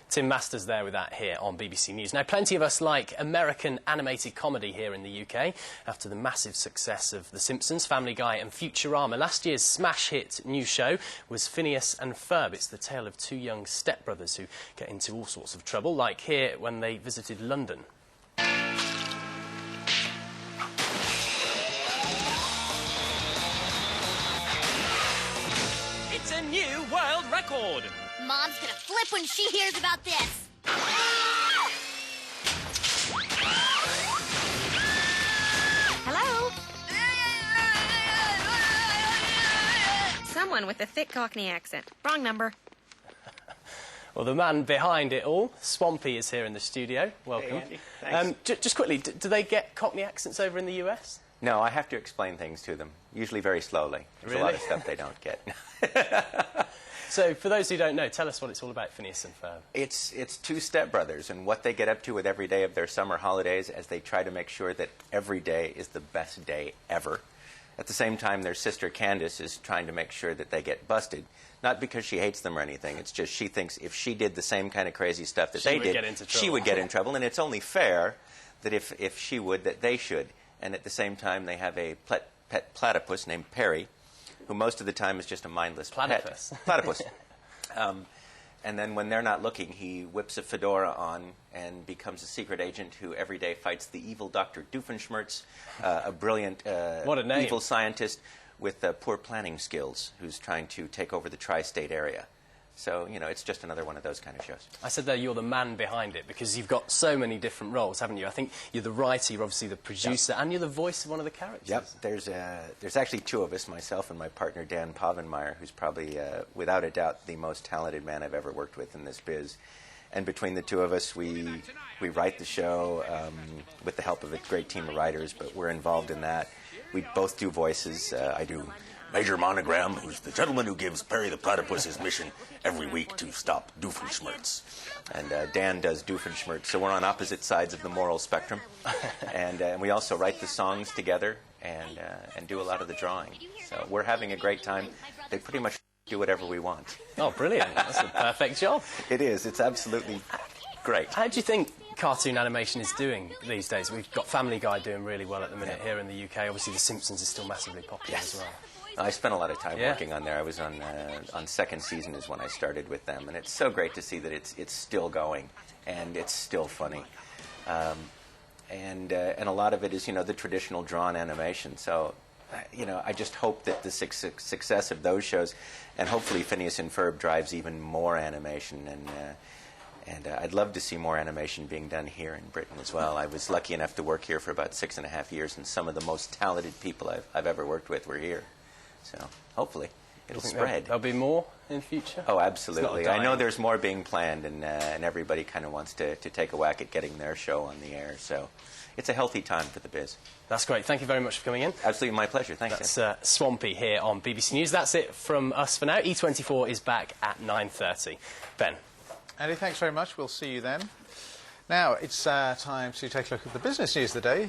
Tim Masters there with that here on BBC News. Now, plenty of us like American animated comedy here in the UK. After the massive success of The Simpsons, Family Guy and Futurama, last year's smash hit new show was Phineas and Ferb. It's the tale of two young stepbrothers who get into all sorts of trouble, like here when they visited London. It's a new world record! Mom's gonna flip when she hears about this. Hello? Someone with a thick Cockney accent. Wrong number. Well, the man behind it all, Swampy, is here in the studio. Welcome. Hey, Andy. Thanks. Just quickly, do they get Cockney accents over in the US? No, I have to explain things to them, usually very slowly. There's a lot of stuff they don't get. So, for those who don't know, tell us what it's all about, Phineas and Ferb. It's two stepbrothers and what they get up to with every day of their summer holidays as they try to make sure that every day is the best day ever. At the same time, their sister Candace is trying to make sure that they get busted. Not because she hates them or anything, it's just she thinks if she did the same kind of crazy stuff that they did, she would get in trouble. And it's only fair that if she would, that they should. And at the same time, they have a pet platypus named Perry, who most of the time is just a mindless platypus. Platypus. And then when they're not looking, he whips a fedora on and becomes a secret agent who every day fights the evil Dr. Doofenshmirtz, a brilliant evil scientist with poor planning skills who's trying to take over the tri-state area. So, you know, it's just another one of those kind of shows. I said there you're the man behind it because you've got so many different roles, haven't you? I think you're the writer, you're obviously the producer, and you're the voice of one of the characters. Yep. There's actually two of us, myself and my partner Dan Povenmire, who's probably, without a doubt, the most talented man I've ever worked with in this biz. And between the two of us, we write the show with the help of a great team of writers, but we're involved in that. We both do voices. I do Major Monogram, who's the gentleman who gives Perry the Platypus his mission every week to stop Doofenshmirtz. And Dan does Doofenshmirtz, so we're on opposite sides of the moral spectrum. And we also write the songs together and do a lot of the drawing. So we're having a great time. They pretty much do whatever we want. Oh, brilliant. That's a perfect job. It is. It's absolutely great. How do you think cartoon animation is doing these days? We've got Family Guy doing really well at the minute here in the UK. Obviously, The Simpsons is still massively popular as well. I spent a lot of time working on there. I was on second season is when I started with them, and it's so great to see that it's still going and it's still funny. And a lot of it is, you know, the traditional drawn animation. So, you know, I just hope that the success of those shows, and hopefully Phineas and Ferb drives even more animation. And I'd love to see more animation being done here in Britain as well. I was lucky enough to work here for about 6.5 years, and some of the most talented people I've ever worked with were here. So hopefully it'll spread. There'll be more in future? Oh, absolutely. I know there's more being planned, and everybody kind of wants to take a whack at getting their show on the air. So it's a healthy time for the biz. That's great. Thank you very much for coming in. Absolutely, my pleasure. Thanks. That's Swampy here on BBC News. That's it from us for now. E24 is back at 9:30. Ben. Andy, thanks very much. We'll see you then. Now, it's time to take a look at the business news of the day.